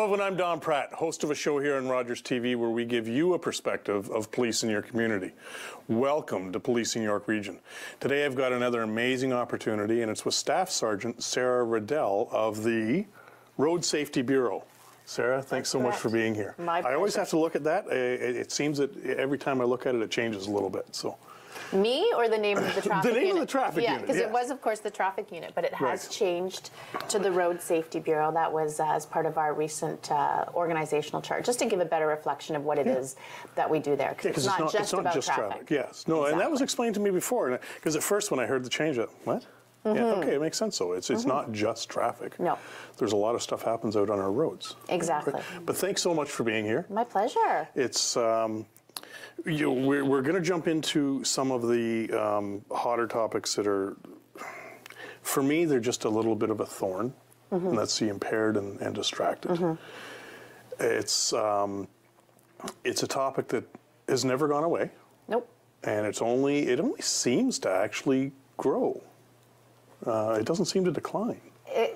Sullivan, I'm Don Pratt, host of a show here on Rogers TV where we give you a perspective of police in your community. Welcome to Policing York Region. Today I've got another amazing opportunity, and it's with Staff Sergeant Sarah Verdell of the Road Safety Bureau. Sarah, thanks so much for being here. My pleasure. I always have to look at that. It seems that every time I look at it, it changes a little bit. So. Me or the name of the traffic unit? The name of the traffic unit, Yeah, because it was, of course, the traffic unit, but it has changed to the Road Safety Bureau. That was as part of our recent organizational chart, just to give a better reflection of what it is that we do there. Because it's not just about traffic. Yes, no, exactly. And that was explained to me before. Because at first when I heard the change, what? Yeah, okay, it makes sense. So it's not just traffic. No. There's a lot of stuff happens out on our roads. Exactly. But thanks so much for being here. My pleasure. It's we're going to jump into some of the hotter topics that are, for me, they're just a little bit of a thorn, and that's the impaired and distracted. It's a topic that has never gone away. Nope. And it only seems to actually grow. It doesn't seem to decline.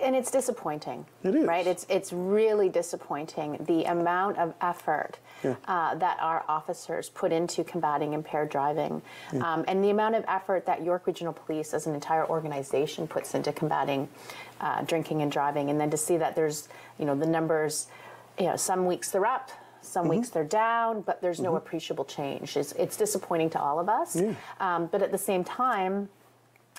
And it's disappointing. It is. Right? It's really disappointing, the amount of effort that our officers put into combating impaired driving, and the amount of effort that York Regional Police as an entire organization puts into combating drinking and driving. And then to see that there's, the numbers, some weeks they're up, some weeks they're down, but there's no appreciable change. It's disappointing to all of us. But at the same time,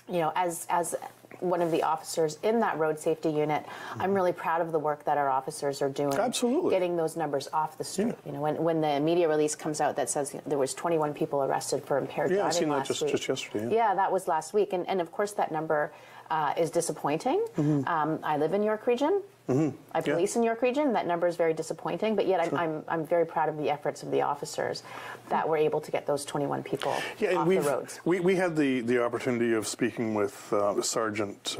as one of the officers in that road safety unit, I'm really proud of the work that our officers are doing. Absolutely. Getting those numbers off the street. When the media release comes out that says there was 21 people arrested for impaired driving last week. Yeah, I seen that just yesterday. Yeah, that was last week. And of course that number is disappointing. I live in York Region. I police in York Region. That number is very disappointing, but yet I'm very proud of the efforts of the officers that were able to get those 21 people off the roads. We had the opportunity of speaking with Sergeant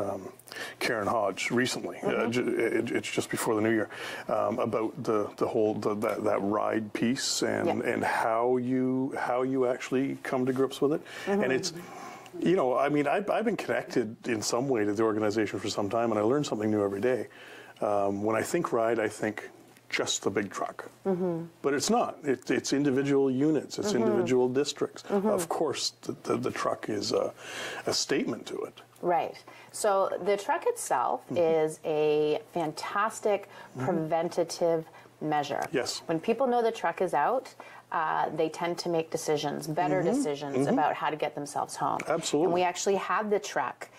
Karen Hodge recently. It's just before the new year, about the whole that ride piece and how you actually come to grips with it, and it's. I've been connected in some way to the organization for some time, and I learn something new every day. When I think ride, I think just the big truck. But it's not. It's individual units. It's individual districts. Of course, the truck is a statement to it. Right. So the truck itself is a fantastic preventative measure. Yes. When people know the truck is out, they tend to make decisions, better decisions about how to get themselves home. Absolutely. And we actually had the truck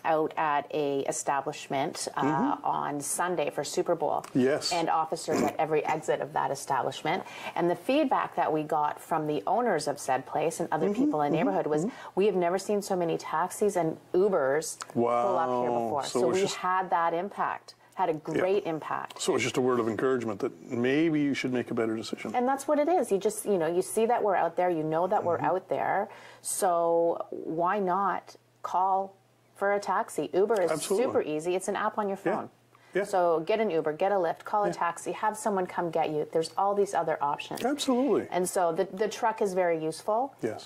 out at a establishment on Sunday for Super Bowl. Yes. And officers at every exit of that establishment. And the feedback that we got from the owners of said place and other people in the neighborhood was, we have never seen so many taxis and Ubers pull up here before. So we had that impact. Had a great impact. So it's just a word of encouragement that maybe you should make a better decision. And that's what it is. You just, you see that we're out there, that we're out there, so why not call for a taxi? Uber is super easy. It's an app on your phone. Yeah. So get an Uber, get a Lyft, call a taxi, have someone come get you. There's all these other options. Absolutely. And so the truck is very useful. Yes.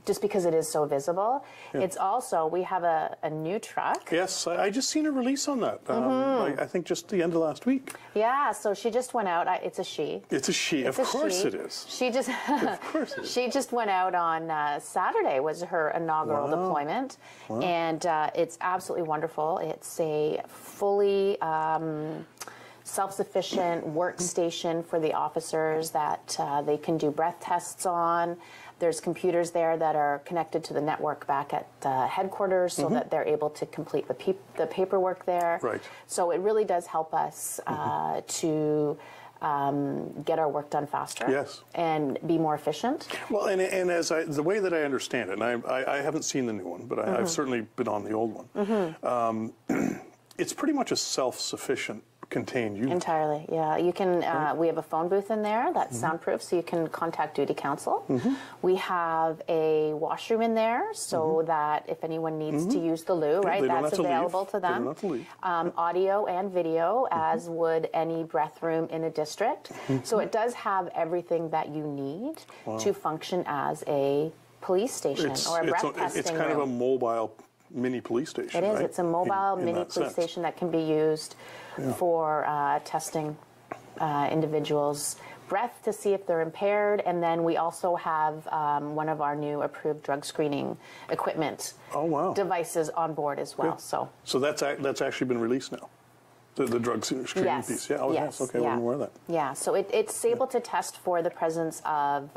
Just because it is so visible. Yeah. It's also, we have a new truck. Yes, I just seen a release on that. I think just the end of last week. Yeah, so she just went out. It's a she. It's a she. Of course it is. She just of course it is. She just went out on Saturday was her inaugural deployment. Wow. And it's absolutely wonderful. It's a fully self-sufficient workstation for the officers that they can do breath tests on. There's computers there that are connected to the network back at headquarters so that they're able to complete the paperwork there. Right. So it really does help us to get our work done faster and be more efficient. Well, and as the way that I understand it, and I haven't seen the new one, but I've certainly been on the old one. It's pretty much a self-sufficient contained unit. Entirely, yeah. You can. We have a phone booth in there that's soundproof, so you can contact duty counsel. We have a washroom in there, so that if anyone needs to use the loo, that's available to them. They don't have to leave. Audio and video, as would any breath room in a district. So it does have everything that you need to function as a police station or a breath testing It's kind of a mobile mini police station. It is. Right? It's a mobile in mini that police sense. station that can be used for testing individuals' breath to see if they're impaired, and then we also have one of our new approved drug screening equipment devices on board as well. So that's actually been released now. The drug screening piece. Yeah. Oh, yes. Okay. I wasn't aware of that. Yeah. So it's able to test for the presence of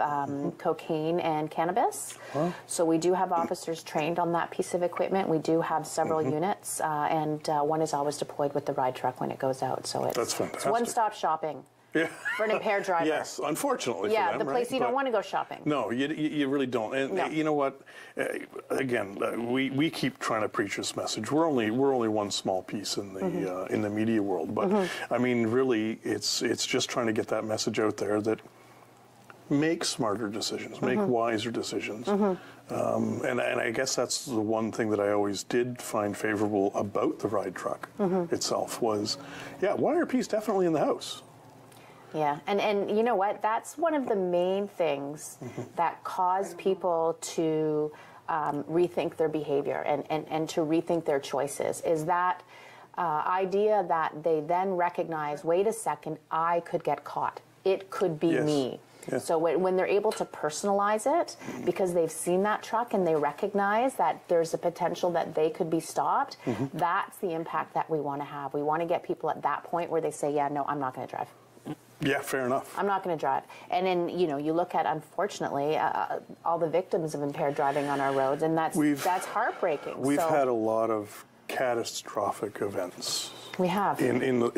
cocaine and cannabis. Wow. So we do have officers trained on that piece of equipment. We do have several units, and one is always deployed with the ride truck when it goes out. So that's fantastic. It's one-stop shopping. Yeah. For an impaired driver. Yes, unfortunately. Yeah, for them, the place you don't want to go shopping. No, you really don't. And you know what? Again, we keep trying to preach this message. We're only one small piece in the media world, but I mean, really, it's just trying to get that message out there that make smarter decisions, make wiser decisions. And I guess that's the one thing that I always did find favorable about the ride truck itself was, wire piece definitely in the house. Yeah, and you know what? That's one of the main things that cause people to rethink their behavior and to rethink their choices, is that idea that they then recognize, wait a second, I could get caught. It could be me. Yeah. So when they're able to personalize it, because they've seen that truck and they recognize that there's a potential that they could be stopped, that's the impact that we want to have. We want to get people at that point where they say, yeah, no, I'm not going to drive. Yeah, fair enough. I'm not going to drive. And then, you look at, unfortunately, all the victims of impaired driving on our roads, and that's heartbreaking. We've had a lot of catastrophic events. We have. In the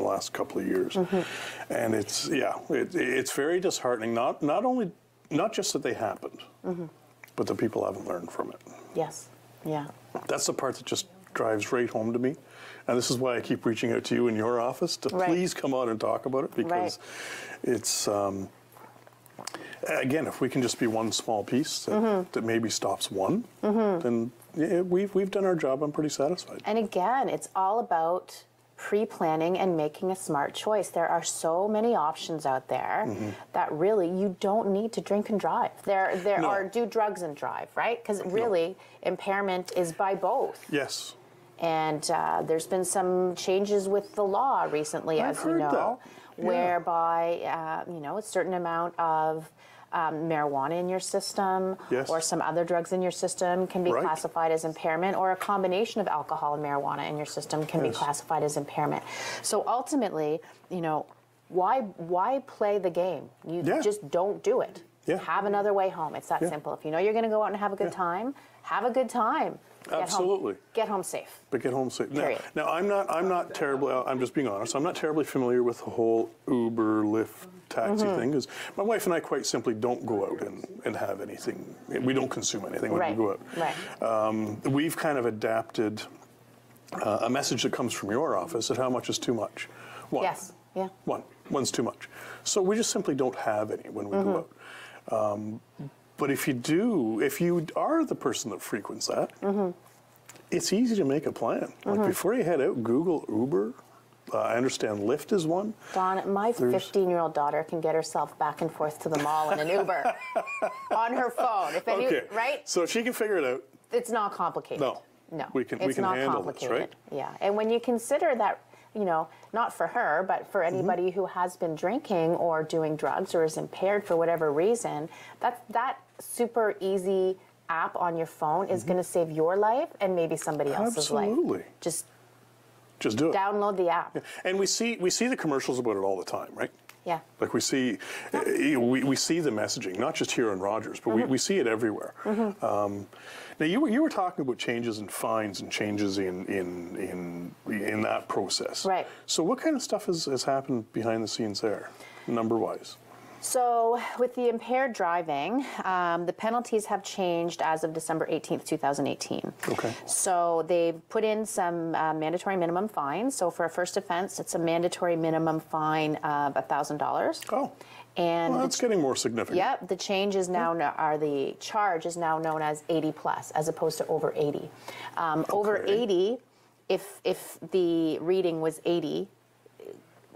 last couple of years. And it's very disheartening, not just that they happened, but that people haven't learned from it. Yes. Yeah. That's the part that just drives right home to me. And this is why I keep reaching out to you in your office to please come on and talk about it, because it's, again, if we can just be one small piece that maybe stops one, then we've done our job. I'm pretty satisfied. And again, it's all about pre-planning and making a smart choice. There are so many options out there that really you don't need to drink and drive. There are do drugs and drive, right? Because really impairment is by both. Yes. And there's been some changes with the law recently, as you know, whereby a certain amount of marijuana in your system or some other drugs in your system can be classified as impairment, or a combination of alcohol and marijuana in your system can be classified as impairment. So ultimately, why play the game? You just don't do it. Have another way home. It's that simple. If you know you're going to go out and have a good time, have a good time. Absolutely. Get home safe. But get home safe. Period. Now, I'm not terribly, I'm just being honest, I'm not terribly familiar with the whole Uber, Lyft, taxi thing, because my wife and I quite simply don't go out and have anything. We don't consume anything when we go out. Right. We've kind of adapted a message that comes from your office at how much is too much. One. Yes. Yeah. One's too much. So we just simply don't have any when we go out. But if you are the person that frequents that, it's easy to make a plan. Like before you head out, Google Uber. I understand Lyft is one. Don, my 15-year-old daughter can get herself back and forth to the mall in an Uber on her phone. Right? So she can figure it out. It's not complicated. No. We can handle this, right? Yeah. And when you consider that, not for her, but for anybody who has been drinking or doing drugs or is impaired for whatever reason, that super easy app on your phone is going to save your life and maybe somebody else's life. Absolutely. Just do it. Download the app. Yeah. And we see the commercials about it all the time, right? Yeah. Like we see the messaging, not just here in Rogers, but we see it everywhere. Now you were talking about changes in fines and changes in that process. Right. So what kind of stuff has happened behind the scenes there, number-wise? So with the impaired driving, the penalties have changed as of December 18th, 2018. Okay. So they've put in some mandatory minimum fines. So for a first offense, it's a mandatory minimum fine of $1,000. Oh. And well, that's getting more significant. Yep. The change is now, the charge is now known as 80 plus, as opposed to over 80. Over 80, if the reading was 80,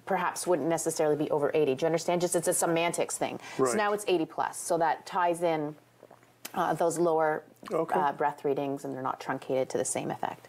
perhaps wouldn't necessarily be over 80. Do you understand? Just it's a semantics thing. Right. So now it's 80 plus. So that ties in those lower breath readings, and they're not truncated to the same effect.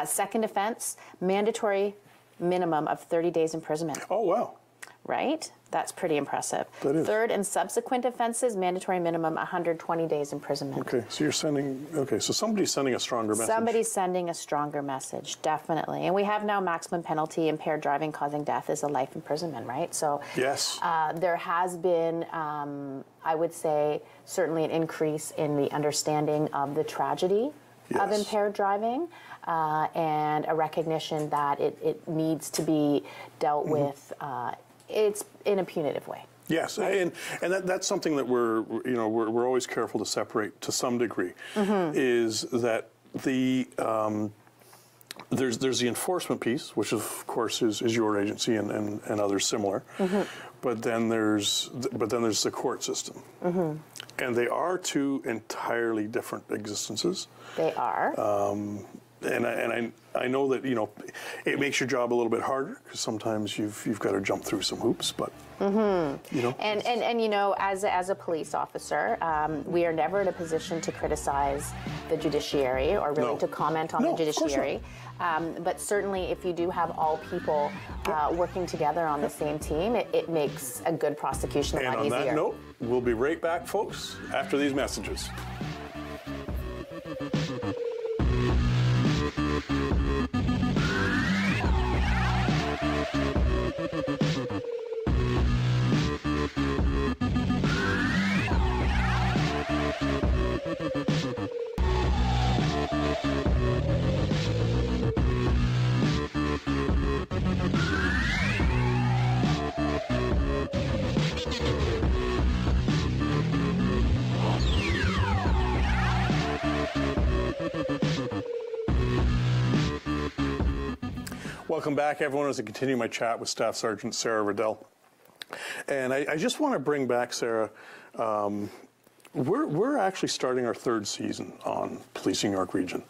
Second offense, mandatory minimum of 30 days imprisonment. Oh, wow. Right? That's pretty impressive. That is. Third and subsequent offenses, mandatory minimum 120 days imprisonment. Okay, so you're sending, so somebody's sending a stronger message. Somebody's sending a stronger message, definitely. And we have now maximum penalty, impaired driving causing death is a life imprisonment, right? So yes. There has been, I would say, certainly an increase in the understanding of the tragedy of impaired driving. And a recognition that it needs to be dealt with. It's in a punitive way. Yes, and that's something that we're always careful to separate to some degree. Is that the there's the enforcement piece, which of course is your agency and others similar, but then there's the court system, and they are two entirely different existences. They are. And I know that it makes your job a little bit harder because sometimes you've got to jump through some hoops, but and as a police officer, we are never in a position to criticize the judiciary or really to comment on the judiciary. But certainly, if you do have all people working together on the same team, it makes a good prosecution a lot easier. And on that note, we'll be right back, folks, after these messages. Welcome back, everyone, as I continue my chat with Staff Sergeant Sarah Verdell. And I just want to bring back, Sarah, we're actually starting our third season on Policing York Region.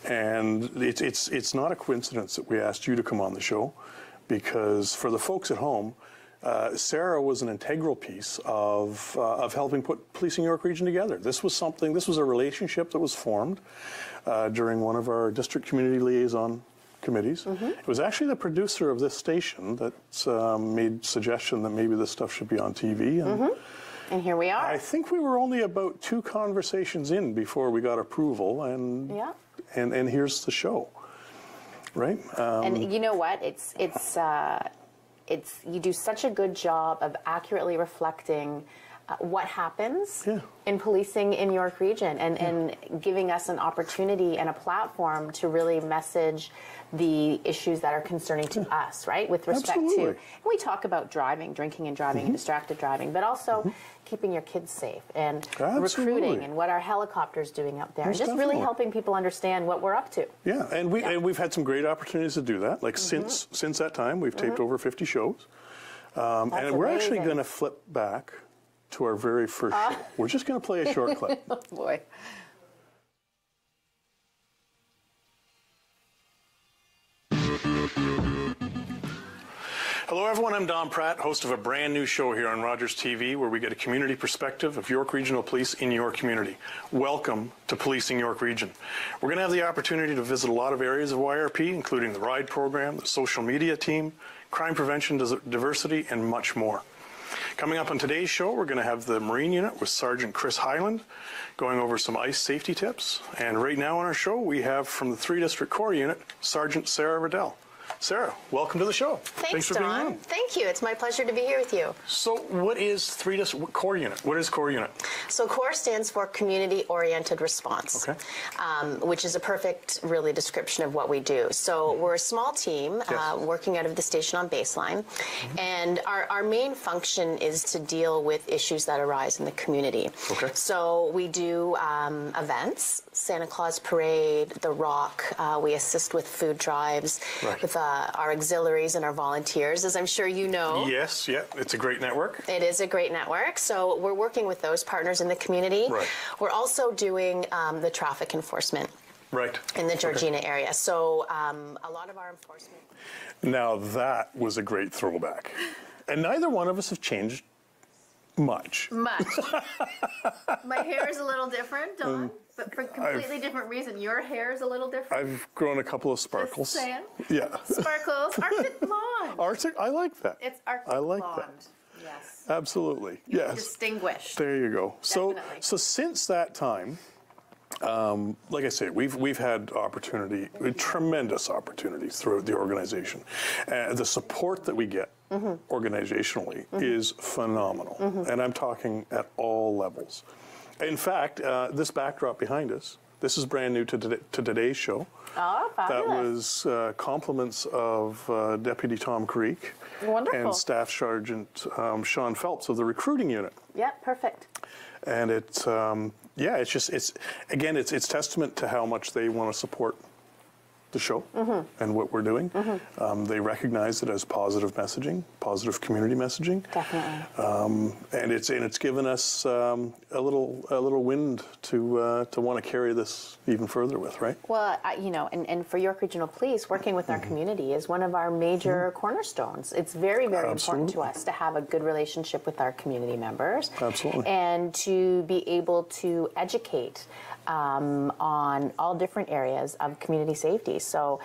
And it's not a coincidence that we asked you to come on the show, because for the folks at home, Sarah was an integral piece of helping put Policing York Region together. This was a relationship that was formed during one of our district community liaison committees. It was actually the producer of this station that made suggestion that maybe this stuff should be on TV. And here we are. I think we were only about 2 conversations in before we got approval, and here's the show, right? And you know what? It's you do such a good job of accurately reflecting what happens in policing in York Region, and giving us an opportunity and a platform to really message the issues that are concerning to us, right? With respect to, we talk about driving, drinking and driving and distracted driving, but also keeping your kids safe and recruiting and what our helicopters doing up there. Most just really helping people understand what we're up to. Yeah, and we've had some great opportunities to do that. Like since that time, we've taped over 50 shows. And we're actually going to flip back to our very first show. We're just going to play a short clip. Oh, boy. Hello, everyone. I'm Don Pratt, host of a brand new show here on Rogers TV, where we get a community perspective of York Regional Police in your community. Welcome to Policing York Region. We're going to have the opportunity to visit a lot of areas of YRP, including the RIDE program, the social media team, crime prevention, diversity, and much more. Coming up on today's show, we're going to have the Marine Unit with Sergeant Chris Hyland going over some ice safety tips. And right now on our show, we have from the 3 District Corps Unit, Sergeant Sarah Verdell. Sarah, welcome to the show. Thanks for Don. being on. Thank you. It's my pleasure to be here with you. So what is 3 District Corps Unit? What is Corps Unit? So CORE stands for Community Oriented Response, which is a perfect, really, description of what we do. So we're a small team working out of the station on baseline, and our main function is to deal with issues that arise in the community. So we do events, Santa Claus Parade, The Rock. We assist with food drives, with our auxiliaries and our volunteers, as I'm sure you know. Yes, it's a great network. It is a great network. So we're working with those partners in the community. We're also doing the traffic enforcement in the Georgina area. So a lot of our enforcement. Now that was a great throwback. And neither one of us have changed much. My hair is a little different, Don, but for a completely different reason. Your hair is a little different. I've grown a couple of sparkles. Just saying. Yeah. Sparkles. Arctic blonde. Arctic, I like that. It's Arctic I like blonde. that. Yes. Absolutely. Yes. Distinguished. There you go. Definitely. So since that time, like I say, we've had tremendous opportunities throughout the organization. The support that we get organizationally is phenomenal, and I'm talking at all levels. In fact, this backdrop behind us, this is brand new to today's show. Oh, fabulous. That was compliments of Deputy Tom Creek and Staff Sergeant Sean Phelps of the recruiting unit. Yep, perfect. And it's it's testament to how much they want to support the show and what we're doing. They recognize it as positive messaging, positive community messaging. Definitely. And it's given us a little wind to want to carry this even further with, right? Well, and for York Regional Police, working with our community is one of our major cornerstones. It's very, very important to us to have a good relationship with our community members. Absolutely. And to be able to educate on all different areas of community safety. So,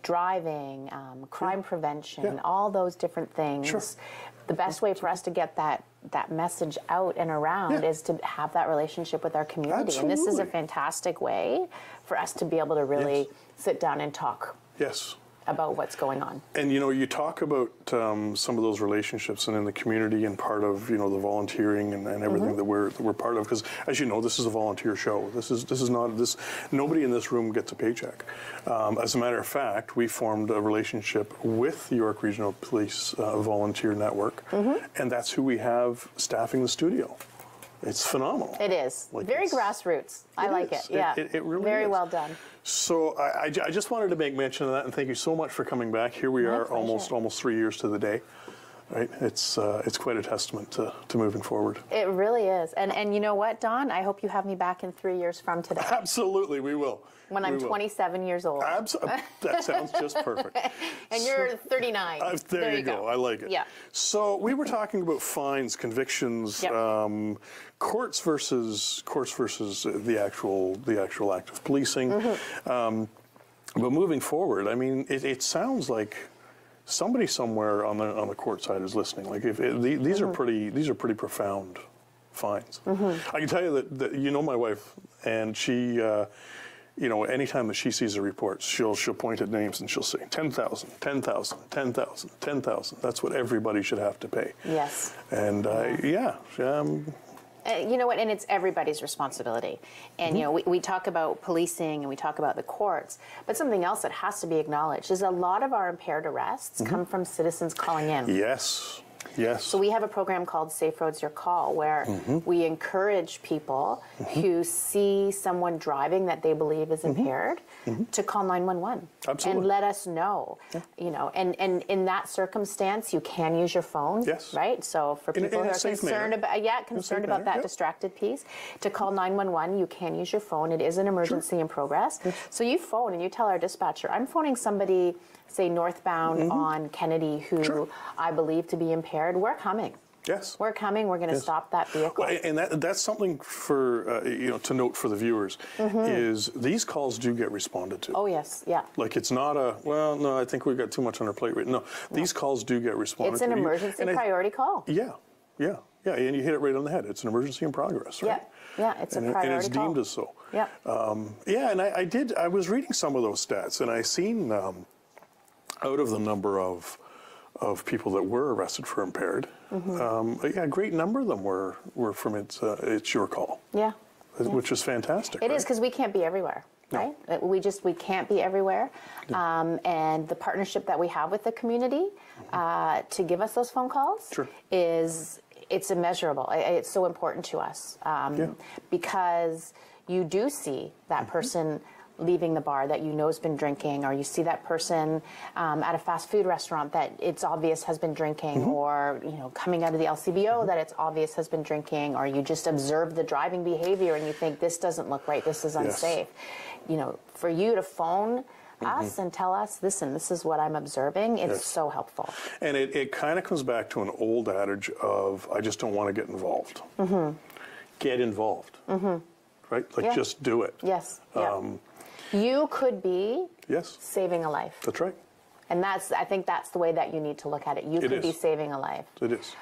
driving, crime prevention, all those different things. Sure. The best way for us to get that message out and around is to have that relationship with our community. Absolutely. And this is a fantastic way for us to be able to really sit down and talk about what's going on. And you talk about some of those relationships and in the community and part of the volunteering and everything that we're part of, because as you know, this is a volunteer show. This is not nobody in this room gets a paycheck. As a matter of fact, we formed a relationship with the York Regional Police Volunteer Network, and that's who we have staffing the studio. It's phenomenal. It is. Very grassroots. I like it. Yeah. It really Very is. well done. So I just wanted to make mention of that, and thank you so much for coming back. Here we are, almost 3 years to the day. Right? It's quite a testament to moving forward. It really is. And you know what, Don? I hope you have me back in 3 years from today. Absolutely, we will. When I'm 27 years old. That sounds just perfect. And you're 39. There you go. I like it. Yeah. So we were talking about fines, convictions, courts versus the actual act of policing. But moving forward, I mean, it sounds like somebody somewhere on the court side is listening. Like these are pretty profound fines. I can tell you that my wife, and she. Anytime that she sees a report, she'll point at names and she'll say 10,000, 10,000, 10,000, 10,000. That's what everybody should have to pay. Yes. And you know what? And it's everybody's responsibility. And we talk about policing and we talk about the courts, but something else that has to be acknowledged is a lot of our impaired arrests come from citizens calling in. Yes. Yes. So we have a program called Safe Roads Your Call, where we encourage people who see someone driving that they believe is impaired to call 911. Absolutely. And let us know. And in that circumstance, you can use your phone. Yes. Right. So for people who are concerned about that distracted piece, to call 911, you can use your phone. It is an emergency in progress. Yes. So you phone and you tell our dispatcher, I'm phoning somebody, say northbound on Kennedy, who I believe to be impaired. We're coming. Yes. We're coming. We're going to stop that vehicle. Well, and that's something for to note for the viewers is these calls do get responded to. Oh yes, yeah. Like it's not no, I think we've got too much on our plate right now. These calls do get responded to. It's an emergency priority call. Yeah, and you hit it right on the head. It's an emergency in progress, right? Yeah, it's a priority and it's call. deemed as so. Yeah. And I was reading some of those stats, and I seen out of the number of people that were arrested for impaired, a great number of them were from it's your call. Yeah. Which is fantastic. It is, because we can't be everywhere. No. Right? We can't be everywhere. No. And the partnership that we have with the community to give us those phone calls it's immeasurable. It's so important to us because you do see that person leaving the bar that has been drinking, or you see that person at a fast food restaurant that it's obvious has been drinking, or coming out of the LCBO that it's obvious has been drinking, or you just observe the driving behavior and you think this doesn't look right, this is unsafe. For you to phone us and tell us, listen, this is what I'm observing, it's so helpful. And it kind of comes back to an old adage of, I just don't want to get involved. get involved, right? Like just do it. Yes. You could be saving a life. That's right. And I think that's the way that you need to look at it. You could be saving a life. It is.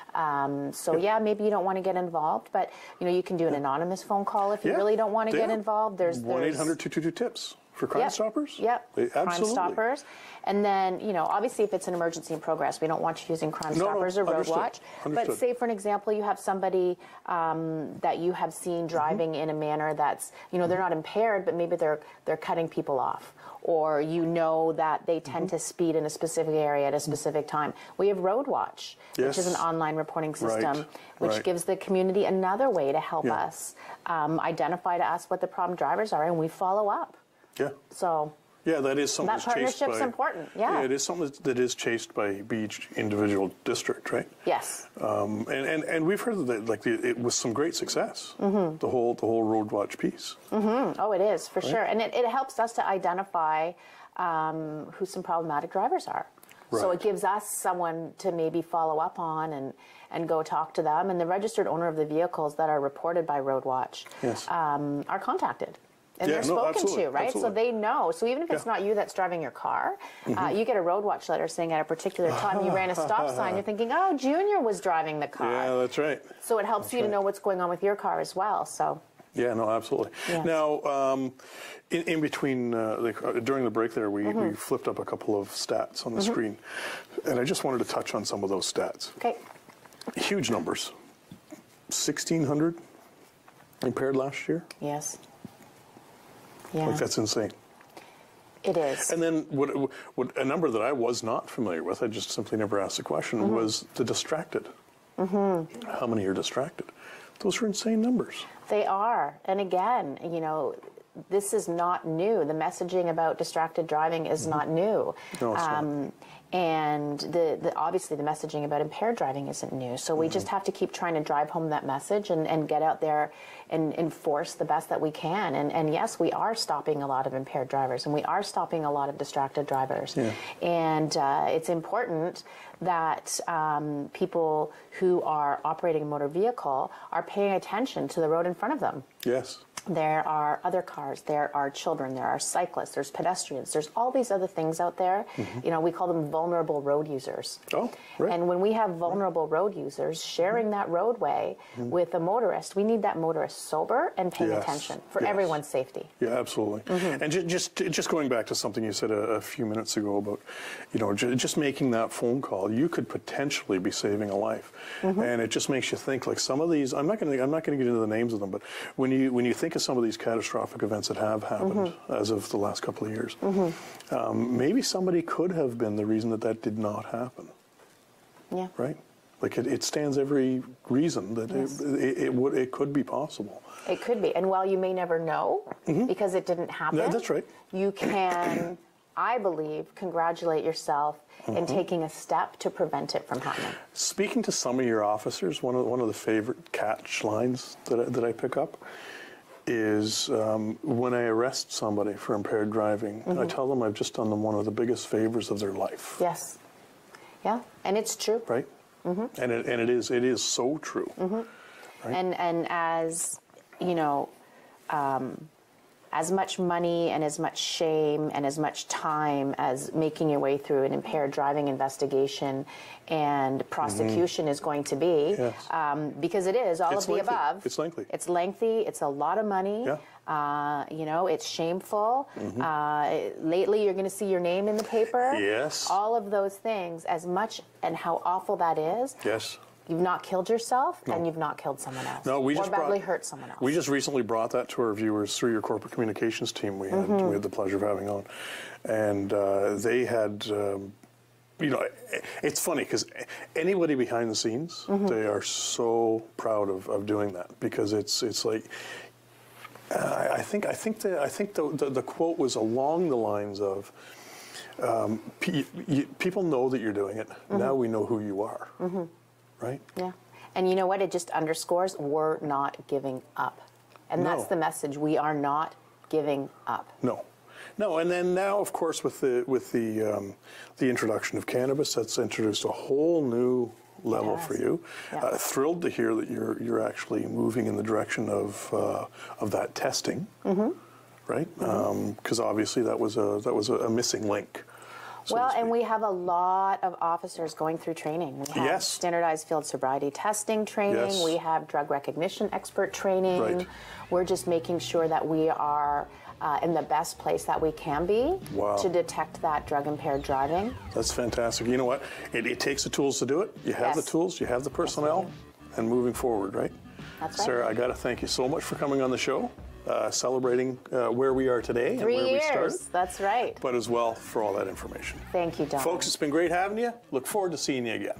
So maybe you don't want to get involved, but you can do an anonymous phone call if you really don't want to get involved. There's 1-800-222-TIPS for Crime Stoppers. Absolutely. Crime Stoppers. And then, obviously if it's an emergency in progress, we don't want you using Crime Stoppers or Road Watch. But say, for an example, you have somebody that you have seen driving in a manner that's, they're not impaired, but maybe they're cutting people off. Or that they tend to speed in a specific area at a specific time. We have Road Watch, which is an online reporting system, which gives the community another way to help us identify to us what the problem drivers are, and we follow up. So that is something that partnership's important. It is something that is chased by each individual district, right? Yes. And we've heard that it was some great success. The whole Road Watch piece. Oh, it is for sure, and it helps us to identify who some problematic drivers are. So it gives us someone to maybe follow up on and go talk to them. And the registered owner of the vehicles that are reported by Road Watch are contacted. And they're spoken to, right? Absolutely. So they know. So even if it's not you that's driving your car, you get a Road Watch letter saying at a particular time you ran a stop sign, you're thinking, oh, Junior was driving the car. Yeah, that's right. So it helps you to know what's going on with your car as well. So. Yeah, no, absolutely. Yes. Now, in between, during the break there, we flipped up a couple of stats on the screen. And I just wanted to touch on some of those stats. Okay. Huge numbers. 1,600 impaired last year. Yes. Yeah. Like, that's insane. It is. And then what a number that I was not familiar with, I just simply never asked the question, was the distracted. How many are distracted? Those are insane numbers. They are. And again, this is not new. The messaging about distracted driving is not new. No, it's not. And obviously the messaging about impaired driving isn't new. So we just have to keep trying to drive home that message and get out there and enforce the best that we can. And yes, we are stopping a lot of impaired drivers, and we are stopping a lot of distracted drivers. Yeah. And it's important that people who are operating a motor vehicle are paying attention to the road in front of them. Yes. There are other cars, there are children, there are cyclists, there's pedestrians, there's all these other things out there. We call them vulnerable road users. Oh, right. And when we have vulnerable road users sharing that roadway with a motorist, we need that motorist sober and paying attention for everyone's safety. Yeah, absolutely. And just going back to something you said a few minutes ago about, just making that phone call, you could potentially be saving a life. And it just makes you think, like, some of these, I'm not going to get into the names of them, but when you think of some of these catastrophic events that have happened as of the last couple of years, maybe somebody could have been the reason that did not happen. Yeah. Right? Like, it stands every reason that it could be possible. It could be. And while you may never know, because it didn't happen, that's right. You can, I believe, congratulate yourself in taking a step to prevent it from happening. Speaking to some of your officers, one of the favorite catch lines that I pick up is when I arrest somebody for impaired driving, I tell them I've just done them one of the biggest favors of their life. Yes. Yeah, and it's true. Right? And it is so true. Right? And as, as much money and as much shame and as much time as making your way through an impaired driving investigation and prosecution is going to be, because it is all of the above. It's lengthy. It's lengthy. It's a lot of money. Yeah. It's shameful. Lately, you're going to see your name in the paper. Yes. All of those things, as much and how awful that is. Yes. You've not killed yourself, and you've not killed someone else. No, or badly hurt someone else. We just recently brought that to our viewers through your corporate communications team. We had the pleasure of having on, and they had. It's funny because anybody behind the scenes, they are so proud of doing that, because it's like. I think the quote was along the lines of, people know that you're doing it. Now we know who you are. Right? Yeah. And you know what? It just underscores we're not giving up. And that's the message. We are not giving up. No. No, and then now, of course, with the introduction of cannabis, that's introduced a whole new level for you. Yeah. Thrilled to hear that you're actually moving in the direction of that testing, right? Because obviously that was a missing link. So well, and we have a lot of officers going through training. We have standardized field sobriety testing training. We have drug recognition expert training. Right. We're just making sure that we are in the best place that we can be to detect that drug-impaired driving. That's fantastic. You know what? It takes the tools to do it. You have the tools, you have the personnel, and moving forward, right? That's right. Sarah, I got to thank you so much for coming on the show. Celebrating where we are today and where we started. That's right. But as well for all that information. Thank you, Don. Folks, it's been great having you. Look forward to seeing you again.